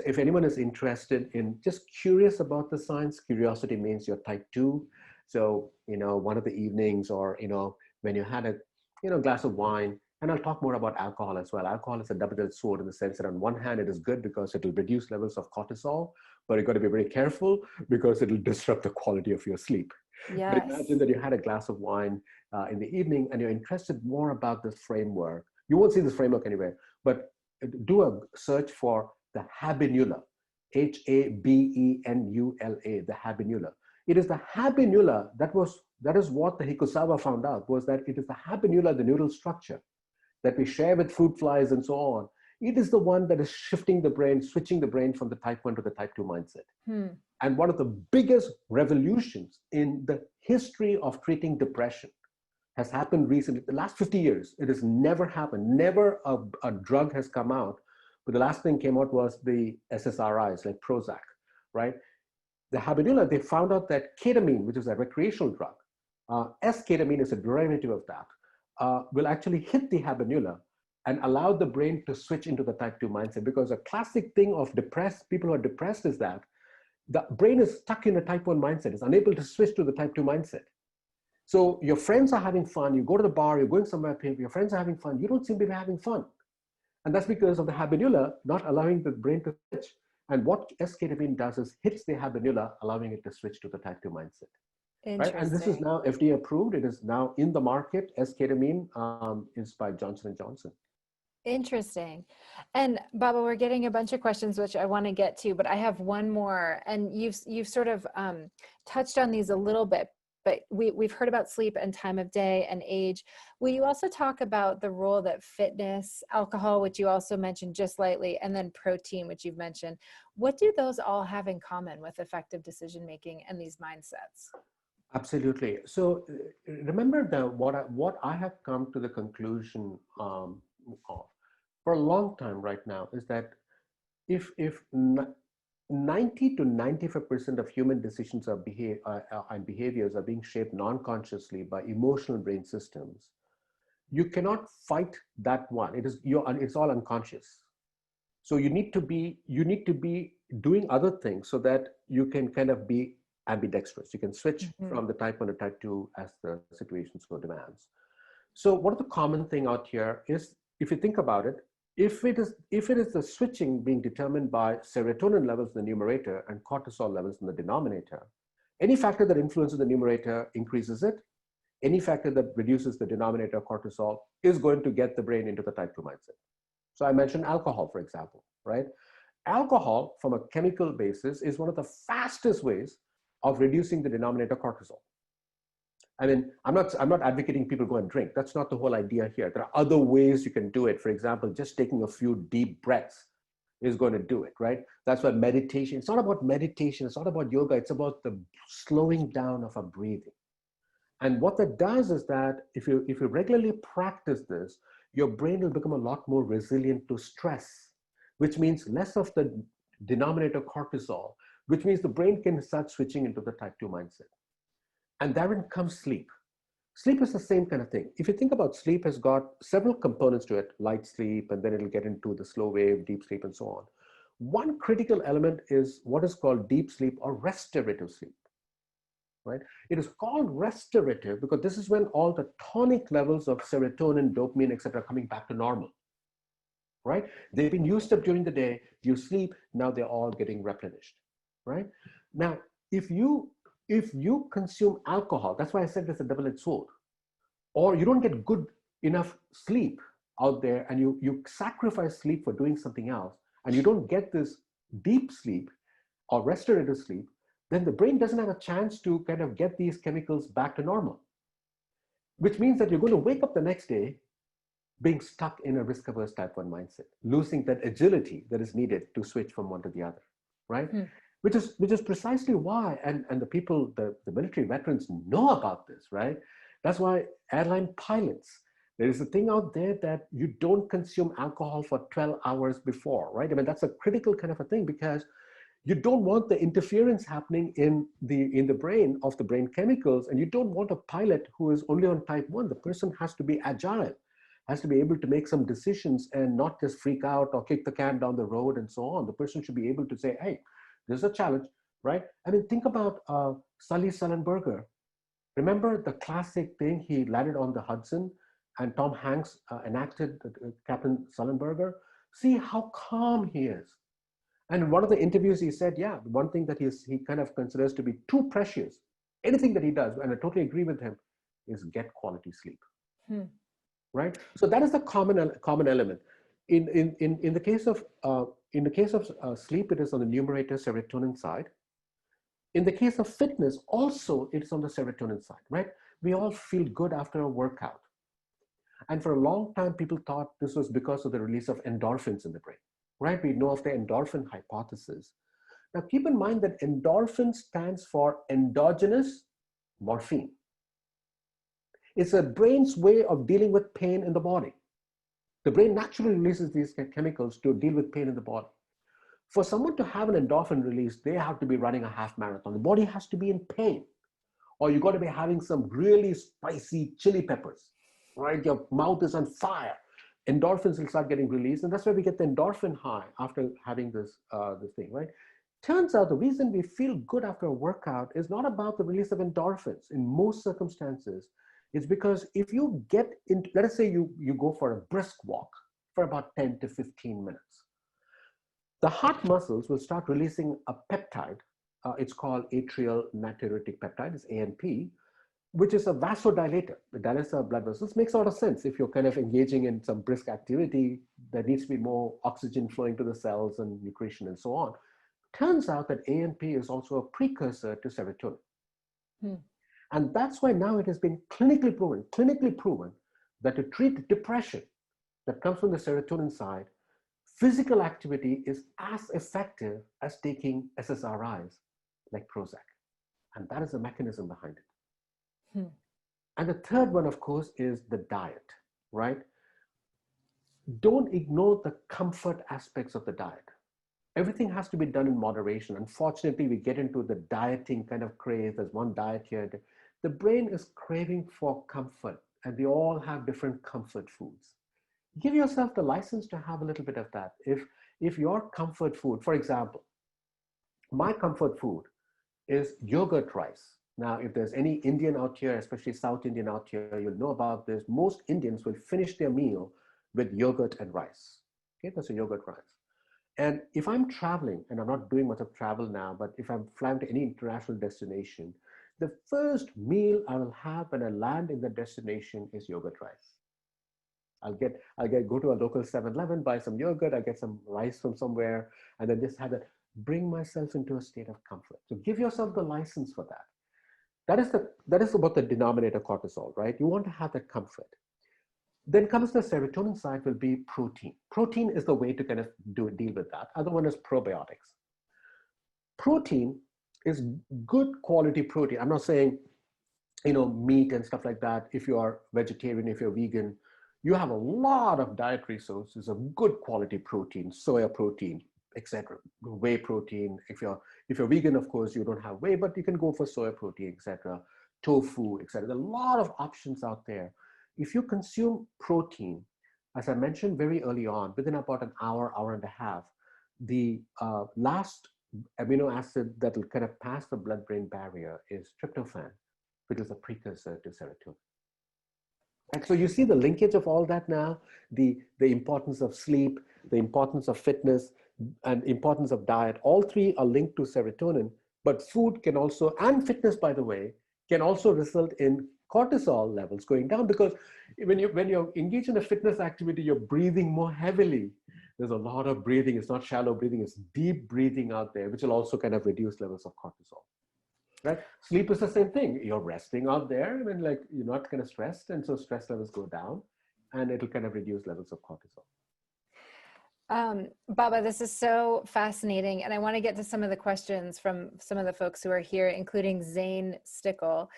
if anyone is interested in, just curious about the science, curiosity means you're type 2. So, one of the evenings, or, when you had a glass of wine, and I'll talk more about alcohol as well. Alcohol is a double-edged sword in the sense that on one hand, it is good because it will reduce levels of cortisol, but you've got to be very careful because it will disrupt the quality of your sleep. Yes. But imagine that you had a glass of wine in the evening and you're interested more about this framework. You won't see this framework anywhere, but do a search for the habenula, Habenula, the habenula. It is the habenula that is what the Hikosawa found out, was that it is the habenula, the neural structure that we share with fruit flies and so on. It is the one that is shifting the brain, switching the brain from the type 1 to the type 2 mindset. And one of the biggest revolutions in the history of treating depression has happened recently. The last 50 years, it has never happened. Never a drug has come out. But the last thing came out was the SSRIs, like Prozac, right? The habenula, they found out that ketamine, which is a recreational drug, S-ketamine is a derivative of that, will actually hit the habenula and allow the brain to switch into the type 2 mindset. Because a classic thing of people who are depressed is that the brain is stuck in a type 1 mindset, is unable to switch to the type 2 mindset. So your friends are having fun, you go to the bar, you're going somewhere, your friends are having fun, you don't seem to be having fun. And that's because of the habenula not allowing the brain to switch. And what S-ketamine does is hits the habenula, allowing it to switch to the type 2 mindset. Right? And this is now FDA approved. It is now in the market. S-ketamine is by Johnson & Johnson. Interesting. And Baba, we're getting a bunch of questions, which I want to get to, but I have one more. And you've sort of touched on these a little bit, but we've heard about sleep and time of day and age. Will you also talk about the role that fitness, alcohol, which you also mentioned just lightly, and then protein, which you've mentioned, what do those all have in common with effective decision-making and these mindsets? Absolutely. So remember that what I have come to the conclusion of for a long time right now is that if 90 to 95% of human decisions and behaviors are being shaped non-consciously by emotional brain systems, you cannot fight that one. It's all unconscious. So you need to be doing other things so that you can kind of be ambidextrous. You can switch from the type 1 to type 2 as the situation so demands. So one of the common thing out here is, if you think about it, if it is the switching being determined by serotonin levels in the numerator and cortisol levels in the denominator, any factor that influences the numerator increases it. Any factor that reduces the denominator cortisol is going to get the brain into the type 2 mindset. So I mentioned alcohol, for example, right? Alcohol, from a chemical basis, is one of the fastest ways of reducing the denominator cortisol. I mean, I'm not advocating people go and drink. That's not the whole idea here. There are other ways you can do it. For example, just taking a few deep breaths is going to do it, right? That's why meditation, it's not about meditation, it's not about yoga, it's about the slowing down of our breathing. And what that does is that if you regularly practice this, your brain will become a lot more resilient to stress, which means less of the denominator cortisol, which means the brain can start switching into the type 2 mindset. And therein comes sleep. Sleep is the same kind of thing. If you think about sleep, has got several components to it, light sleep, and then it'll get into the slow wave, deep sleep, and so on. One critical element is what is called deep sleep or restorative sleep, right? It is called restorative because this is when all the tonic levels of serotonin, dopamine, etc. are coming back to normal, right? They've been used up during the day, you sleep, now they're all getting replenished, right? Now, if you consume alcohol, that's why I said there's a double-edged sword, or you don't get good enough sleep out there and you sacrifice sleep for doing something else, and you don't get this deep sleep or restorative sleep, then the brain doesn't have a chance to kind of get these chemicals back to normal, which means that you're going to wake up the next day being stuck in a risk-averse type 1 mindset, losing that agility that is needed to switch from one to the other, right? Which is precisely why, and the people, the military veterans know about this, right? That's why airline pilots, there is a thing out there that you don't consume alcohol for 12 hours before, right? I mean, that's a critical kind of a thing because you don't want the interference happening in the brain of the brain chemicals, and you don't want a pilot who is only on type 1. The person has to be agile, has to be able to make some decisions and not just freak out or kick the can down the road and so on. The person should be able to say, hey, there's a challenge, right? I mean, think about Sully Sullenberger. Remember the classic thing, he landed on the Hudson and Tom Hanks enacted Captain Sullenberger? See how calm he is. And in one of the interviews he said, yeah, one thing that he kind of considers to be too precious, anything that he does, and I totally agree with him, is get quality sleep, right? So that is the common element. In the case of in the case of sleep, it is on the numerator serotonin side. In the case of fitness, also it's on the serotonin side, right? We all feel good after a workout. And for a long time, people thought this was because of the release of endorphins in the brain, right? We know of the endorphin hypothesis. Now, keep in mind that endorphin stands for endogenous morphine. It's a brain's way of dealing with pain in the body. The brain naturally releases these chemicals to deal with pain in the body. For someone to have an endorphin release, they have to be running a half marathon. The body has to be in pain. Or you got to be having some really spicy chili peppers, right? Your mouth is on fire. Endorphins will start getting released, and that's where we get the endorphin high after having this thing, right? Turns out the reason we feel good after a workout is not about the release of endorphins. In most circumstances, it's because if you get into, let us say you go for a brisk walk for about 10 to 15 minutes, the heart muscles will start releasing a peptide. It's called atrial natriuretic peptide, it's ANP, which is a vasodilator. It dilates our blood vessels. Makes a lot of sense. If you're kind of engaging in some brisk activity, there needs to be more oxygen flowing to the cells and nutrition and so on. Turns out that ANP is also a precursor to serotonin. And that's why now it has been clinically proven that to treat depression that comes from the serotonin side, physical activity is as effective as taking SSRIs like Prozac. And that is the mechanism behind it. And the third one, of course, is the diet, right? Don't ignore the comfort aspects of the diet. Everything has to be done in moderation. Unfortunately, we get into the dieting kind of craze. There's one diet here. The brain is craving for comfort, and we all have different comfort foods. Give yourself the license to have a little bit of that. If your comfort food, for example, my comfort food is yogurt rice. Now, if there's any Indian out here, especially South Indian out here, you'll know about this. Most Indians will finish their meal with yogurt and rice. Okay, that's a yogurt rice. And if I'm traveling, and I'm not doing much of travel now, but if I'm flying to any international destination, the first meal I will have when I land in the destination is yogurt rice. I'll go to a local 7-Eleven, buy some yogurt, I get some rice from somewhere, and then just have that, bring myself into a state of comfort. So give yourself the license for that. That is about the denominator cortisol, right? You want to have that comfort. Then comes the serotonin side will be protein. Protein is the way to kind of deal with that. Other one is probiotics. Protein is good quality protein. I'm not saying, meat and stuff like that. If you are vegetarian, if you're vegan, you have a lot of dietary sources of good quality protein, soya protein, etc. Whey protein. If you're vegan, of course, you don't have whey, but you can go for soya protein, etc. Tofu, etc. There are a lot of options out there. If you consume protein, as I mentioned very early on, within about an hour, hour and a half, the last amino acid that will kind of pass the blood-brain barrier is tryptophan, which is a precursor to serotonin. And so you see the linkage of all that now, the importance of sleep, the importance of fitness, and importance of diet. All three are linked to serotonin, but food can also, and fitness, by the way, can also result in cortisol levels going down, because when you're engaged in a fitness activity, you're breathing more heavily. There's a lot of breathing. It's not shallow breathing, it's deep breathing out there, which will also kind of reduce levels of cortisol. Right? Sleep is the same thing. You're resting out there, and like you're not kind of stressed, and so stress levels go down, and it'll kind of reduce levels of cortisol. Baba, this is so fascinating, and I want to get to some of the questions from some of the folks who are here, including Zane Stickle.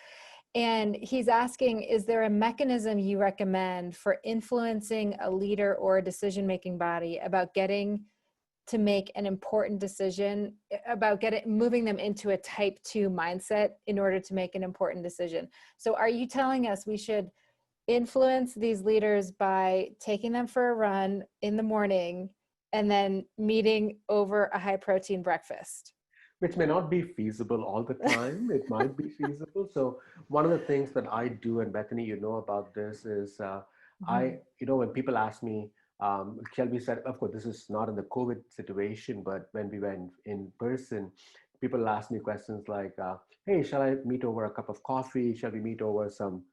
And he's asking, is there a mechanism you recommend for influencing a leader or a decision-making body about getting to make an important decision, about moving them into a type 2 mindset in order to make an important decision? So are you telling us we should influence these leaders by taking them for a run in the morning and then meeting over a high protein breakfast? Which may not be feasible all the time. It might be feasible. So one of the things that I do, and Bethany, you know about this, is when people ask me, shall we set, of course, this is not in the COVID situation, but when we went in person, people ask me questions like, hey, shall I meet over a cup of coffee? Shall we meet over some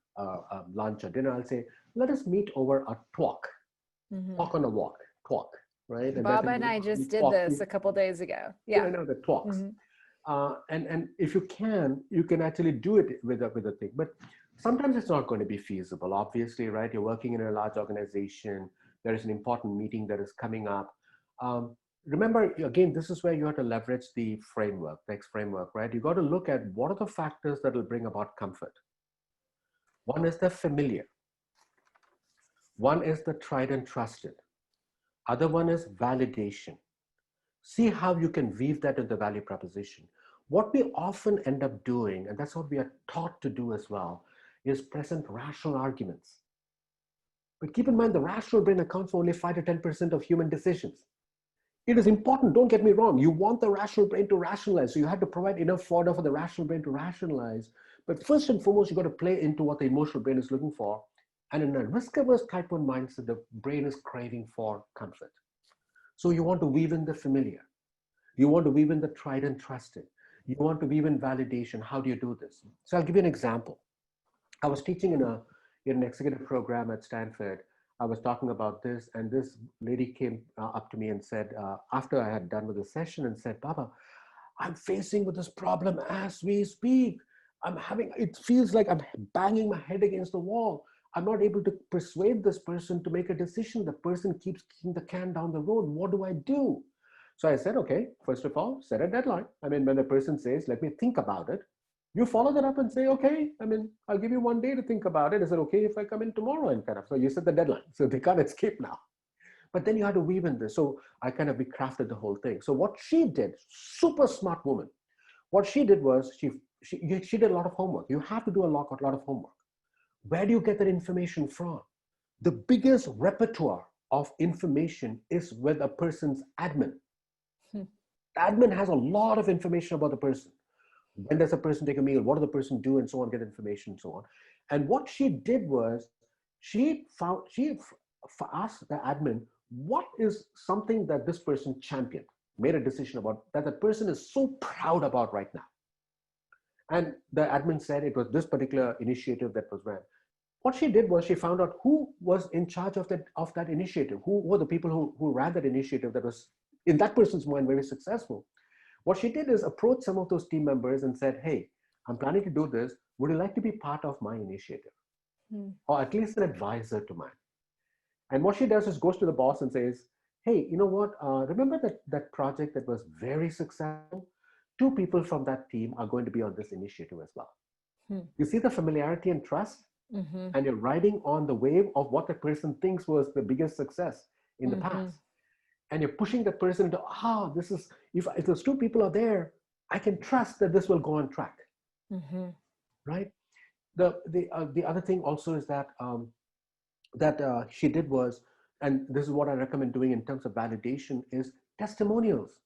lunch or dinner? I'll say, let us meet over a talk. Talk on a walk, talk. right? And Bob Bethany, and I you just did talk, this a couple days ago. yeah, Yeah. I know the talks. Hmm. And if you can actually do it with a thing. But sometimes it's not going to be feasible. Obviously, right? You're working in a large organization. There is an important meeting that is coming up. Remember, again, this is where you have to leverage the framework, next framework, right? You got to look at what are the factors that will bring about comfort. One is the familiar. One is the tried and trusted. Other one is validation. See how you can weave that into the value proposition. What we often end up doing, and that's what we are taught to do as well, is present rational arguments. But keep in mind, the rational brain accounts for only 5 to 10% of human decisions. It is important, don't get me wrong. You want the rational brain to rationalize. So you have to provide enough fodder for the rational brain to rationalize. But first and foremost, you got to play into what the emotional brain is looking for. And in a risk-averse type 1 mindset, the brain is craving for comfort. So you want to weave in the familiar. You want to weave in the tried and trusted. You want to weave in validation. How do you do this? So I'll give you an example. I was teaching in an executive program at Stanford. I was talking about this, and this lady came up to me and said, after I had done with the session, and said, Baba, I'm facing with this problem as we speak. It feels like I'm banging my head against the wall. I'm not able to persuade this person to make a decision. The person keeps kicking the can down the road. What do I do? So I said, okay, first of all, set a deadline. I mean, when the person says, let me think about it, you follow that up and say, okay, I mean, I'll give you 1 day to think about it. Is it okay if I come in tomorrow? And kind of, so you set the deadline. So they can't escape now. But then you had to weave in this. So I kind of crafted the whole thing. So what she did, super smart woman, what she did was she did a lot of homework. You have to do a lot of homework. Where do you get that information from? The biggest repertoire of information is with a person's admin. The admin has a lot of information about the person. When does a person take a meal? What does the person do? And so on, get information and so on. And what she did was she asked the admin, what is something that this person championed, made a decision about, that the person is so proud about right now? And the admin said it was this particular initiative that was ran. What she did was she found out who was in charge of that initiative, who were the people who ran that initiative that was, in that person's mind, very successful. What she did is approach some of those team members and said, hey, I'm planning to do this. Would you like to be part of my initiative? Or at least an advisor to mine? And what she does is goes to the boss and says, hey, you know what? Remember that project that was very successful? 2 people from that team are going to be on this initiative as well. You see the familiarity and trust? And you're riding on the wave of what the person thinks was the biggest success in the past. And you're pushing that person into, this is, if those 2 people are there, I can trust that this will go on track. Right? The other thing also is that she did was, and this is what I recommend doing in terms of validation, is testimonials.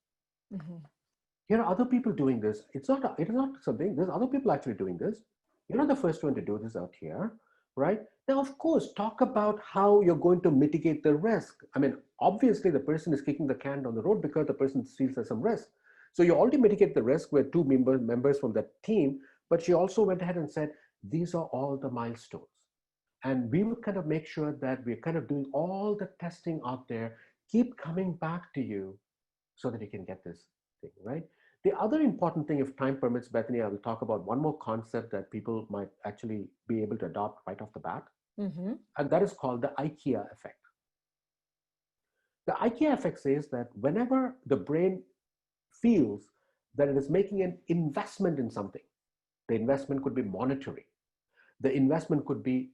Here are other people doing this. It is not something, there's other people actually doing this. You're not the first one to do this out here, right? Now, of course, talk about how you're going to mitigate the risk. I mean, obviously the person is kicking the can down the road because the person feels there's some risk. So you already mitigate the risk with 2 members from that team, but she also went ahead and said, these are all the milestones. And we will kind of make sure that we're kind of doing all the testing out there, keep coming back to you so that you can get this thing, right? The other important thing, if time permits, Bethany, I will talk about one more concept that people might actually be able to adopt right off the bat. And that is called the Ikea Effect. The Ikea Effect says that whenever the brain feels that it is making an investment in something, the investment could be monetary, the investment could be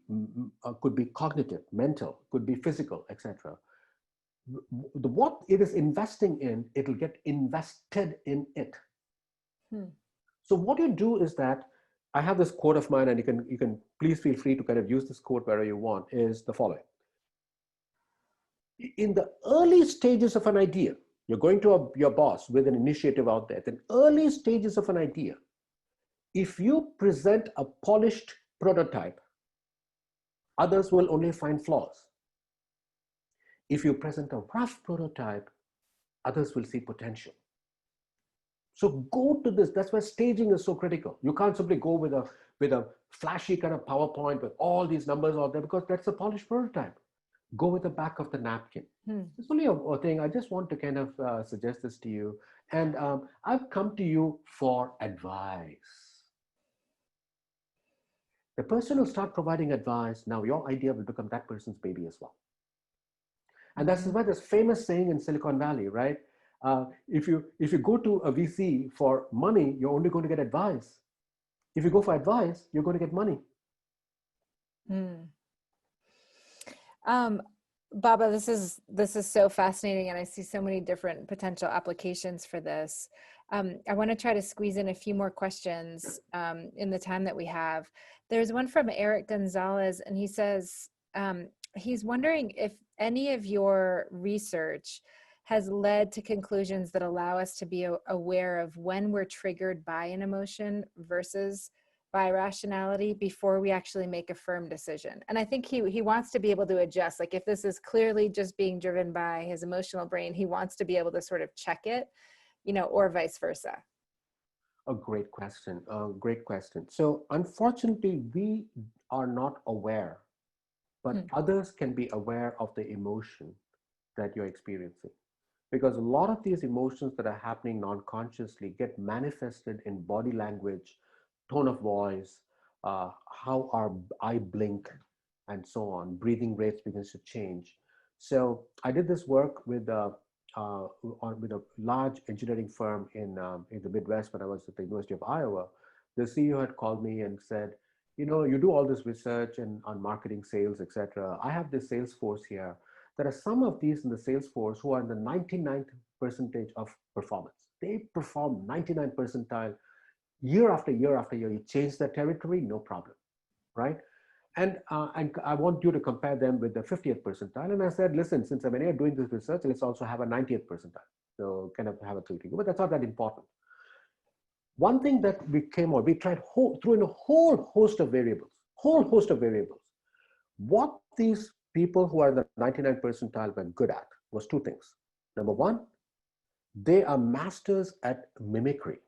cognitive, mental, could be physical, etc. What it is investing in, it'll get invested in it. So what you do is that, I have this quote of mine, and you can please feel free to kind of use this quote wherever you want, is the following. In the early stages of an idea, you're going to your boss with an initiative out there, the early stages of an idea, if you present a polished prototype, others will only find flaws. If you present a rough prototype, others will see potential. So go to this. That's why staging is so critical. You can't simply go with a flashy kind of PowerPoint with all these numbers out there, because that's a polished prototype. Go with the back of the napkin. Hmm. It's only a thing. I just want to kind of suggest this to you. And I've come to you for advice. The person who start providing advice, now your idea will become that person's baby as well. And that's why there's famous saying in Silicon Valley, right? If you go to a VC for money, you're only going to get advice. If you go for advice, you're going to get money. Baba, this is so fascinating, and I see so many different potential applications for this. I want to try to squeeze in a few more questions in the time that we have. There's one from Eric Gonzalez, and he says he's wondering if any of your research has led to conclusions that allow us to be aware of when we're triggered by an emotion versus by rationality before we actually make a firm decision. And I think he wants to be able to adjust. Like if this is clearly just being driven by his emotional brain, he wants to be able to sort of check it, or vice versa. A great question. Great question. So unfortunately, we are not aware, but others can be aware of the emotion that you're experiencing. Because a lot of these emotions that are happening non-consciously get manifested in body language, tone of voice, how our eye blink, and so on. Breathing rates begins to change. So I did this work with a large engineering firm in the Midwest when I was at the University of Iowa. The CEO had called me and said, you do all this research and on marketing, sales, etc. I have this sales force here. There are some of these in the sales force who are in the 99th percentage of performance. They perform 99 percentile year after year after year. You change their territory, no problem, right? And I want you to compare them with the 50th percentile. And I said, listen, since I'm here doing this research, let's also have a 90th percentile. So kind of have a three, but that's not that important. One thing that we tried through in a whole host of variables. What these people who are in the 99th percentile were good at was two things. Number one, they are masters at mimicry.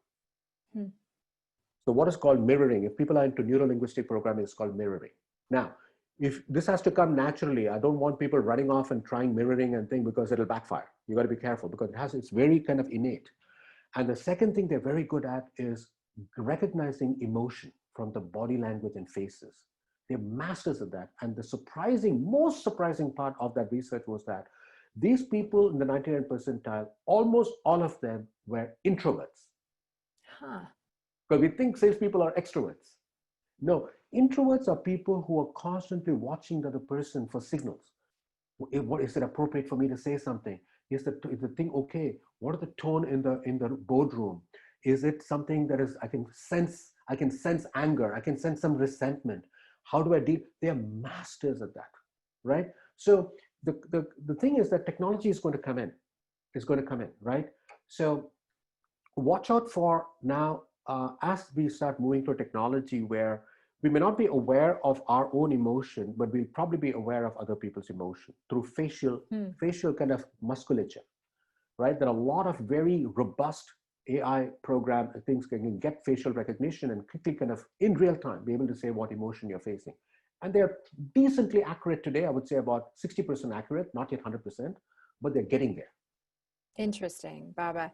So what is called mirroring? If people are into neuro-linguistic programming, it's called mirroring. Now, if this has to come naturally, I don't want people running off and trying mirroring and thing because it'll backfire. You got to be careful because it's very kind of innate. And the second thing they're very good at is recognizing emotion from the body language and faces. They're masters of that. And the most surprising part of that research was that these people in the 99th percentile, almost all of them were introverts. Because we think salespeople are extroverts. No, introverts are people who are constantly watching the other person for signals. What is it appropriate for me to say something? Is the thing okay? What are the tone in the boardroom? Is it something that is I can sense anger, I can sense some resentment. How do I deal? They are masters at that, right? So the thing is that technology is going to come in. It's going to come in, right? So watch out for now as we start moving to a technology where we may not be aware of our own emotion, but we'll probably be aware of other people's emotion through facial kind of musculature, right? There are a lot of very robust AI program things can get facial recognition and quickly kind of in real time be able to say what emotion you're facing. And they're decently accurate today. I would say about 60% accurate, not yet 100%, but they're getting there. Interesting, Baba.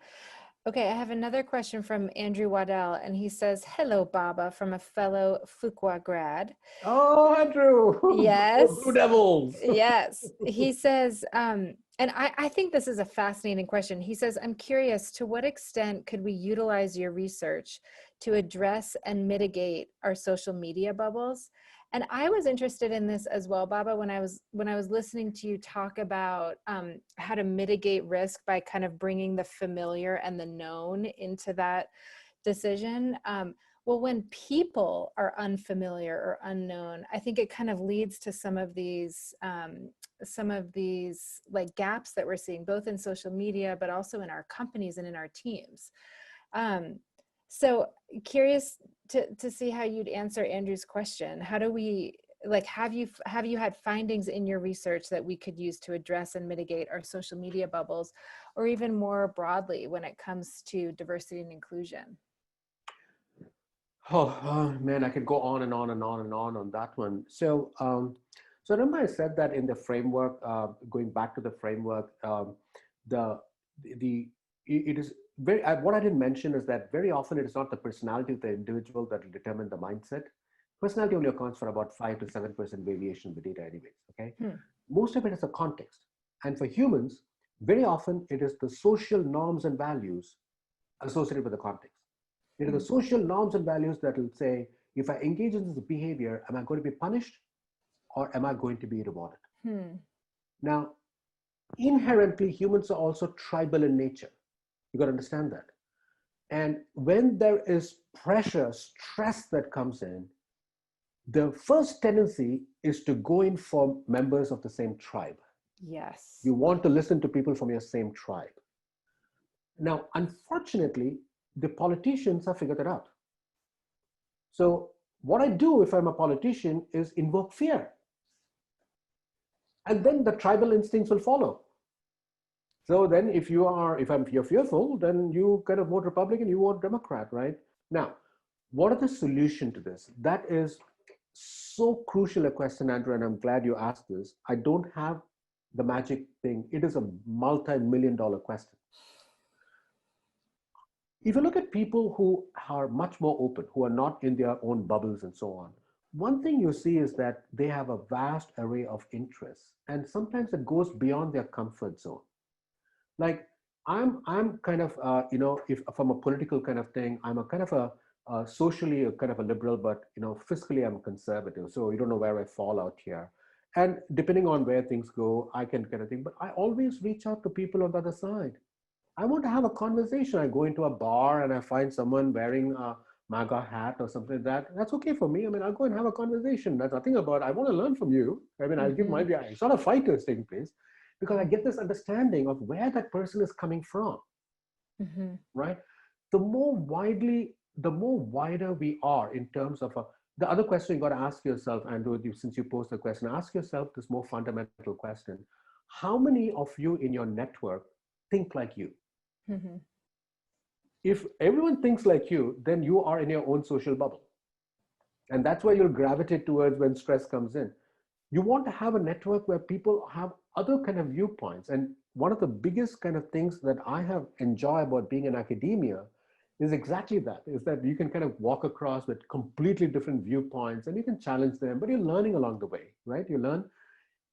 Okay, I have another question from Andrew Waddell, and he says, hello, Baba, from a fellow Fuqua grad. Oh, Andrew. Yes. Blue Devils. Yes. He says, and I think this is a fascinating question. He says, I'm curious, to what extent could we utilize your research to address and mitigate our social media bubbles? And I was interested in this as well, Baba, when I was listening to you talk about how to mitigate risk by kind of bringing the familiar and the known into that decision. Well, when people are unfamiliar or unknown, I think it kind of leads to some of these like gaps that we're seeing both in social media, but also in our companies and in our teams. So curious to see how you'd answer Andrew's question. How do we, like, have you had findings in your research that we could use to address and mitigate our social media bubbles, or even more broadly when it comes to diversity and inclusion? Oh man, I could go on and on and on and on that one. So So remember I said that in the framework, going back to the framework, the, it is very, what I didn't mention is that very often it is not the personality of the individual that will determine the mindset. Personality only accounts for about 5 to 7% variation in the data anyways, okay? Most of it is a context. And for humans, very often it is the social norms and values associated with the context. It is the social norms and values that will say, if I engage in this behavior, am I going to be punished or am I going to be rewarded? Now, inherently, humans are also tribal in nature. You got to understand that. And when there is pressure, stress that comes in, the first tendency is to go in for members of the same tribe. Yes. You want to listen to people from your same tribe. Now, unfortunately, the politicians have figured it out. So what I do if I'm a politician is invoke fear. And then the tribal instincts will follow. So then if you're fearful, then you kind of vote Republican, you vote Democrat, right? Now, what are the solution to this? That is so crucial a question, Andrew, and I'm glad you asked this. I don't have the magic thing. It is a multi-million-dollar question. If you look at people who are much more open, who are not in their own bubbles and so on, one thing you see is that they have a vast array of interests, and sometimes it goes beyond their comfort zone. Like I'm kind of, if from a political kind of thing, I'm a kind of socially a kind of a liberal, but fiscally I'm conservative. So you don't know where I fall out here. And depending on where things go, I can kind of think, but I always reach out to people on the other side. I want to have a conversation. I go into a bar and I find someone wearing a MAGA hat or something like that. That's okay for me. I mean, I'll go and have a conversation. That's nothing about, I want to learn from you. I mean, I'll give my, it's not a fight that's taking place because I get this understanding of where that person is coming from, right? The wider we are in terms of the other question you got to ask yourself, Andrew, since you posed the question, ask yourself this more fundamental question. How many of you in your network think like you? If everyone thinks like you, then you are in your own social bubble. And that's where you'll gravitate towards when stress comes in. You want to have a network where people have other kind of viewpoints. And one of the biggest kind of things that I have enjoyed about being in academia is exactly that, is that you can kind of walk across with completely different viewpoints and you can challenge them, but you're learning along the way, right? You learn.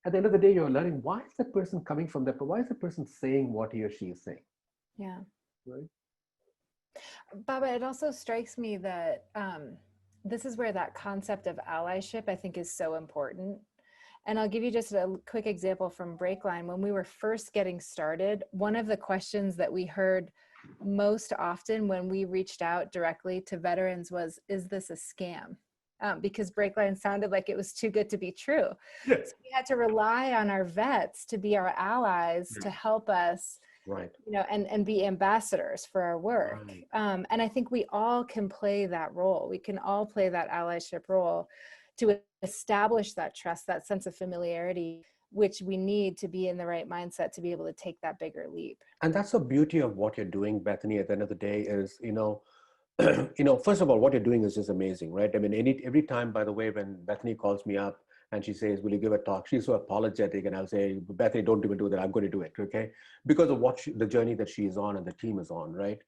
At the end of the day, you're learning, why is that person coming from that? Why is that person saying what he or she is saying? Yeah. Right. Baba, it also strikes me that this is where that concept of allyship, I think, is so important. And I'll give you just a quick example from BreakLine. When we were first getting started, one of the questions that we heard most often when we reached out directly to veterans was, is this a scam? Because BreakLine sounded like it was too good to be true. Yes. So we had to rely on our vets to be our allies, to help us, right, and be ambassadors for our work. Right. And I think we all can play that role. We can all play that allyship role to establish that trust, that sense of familiarity, which we need to be in the right mindset to be able to take that bigger leap. And that's the beauty of what you're doing, Bethany, at the end of the day is, first of all, what you're doing is just amazing, right? I mean, every time, by the way, when Bethany calls me up and she says, will you give a talk? She's so apologetic. And I'll say, Bethany, don't even do that. I'm going to do it, okay? Because of the journey that she is on and the team is on, right?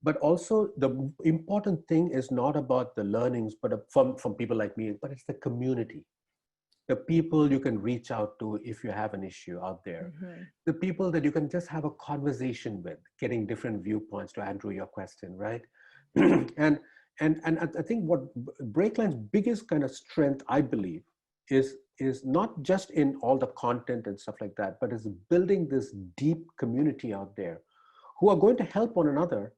But also the important thing is not about the learnings, but from people like me, but it's the community. The people you can reach out to if you have an issue out there. The people that you can just have a conversation with, getting different viewpoints, to Andrew, your question, right? and I think what BreakLine's biggest kind of strength, I believe, is not just in all the content and stuff like that, but is building this deep community out there who are going to help one another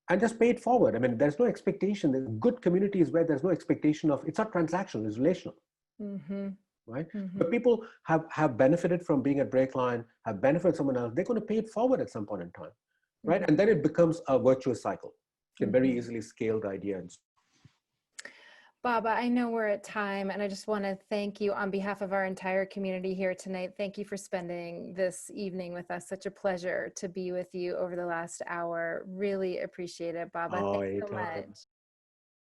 and just pay it forward. I mean, there's no expectation. The good community is where there's no expectation of, it's not transactional, it's relational. Right? But people have benefited from being at BreakLine, have benefited someone else, they're going to pay it forward at some point in time, right? And then it becomes a virtuous cycle. You can very easily scale the idea. Baba, I know we're at time, and I just want to thank you on behalf of our entire community here tonight. Thank you for spending this evening with us. Such a pleasure to be with you over the last hour. Really appreciate it, Baba. Thanks so much.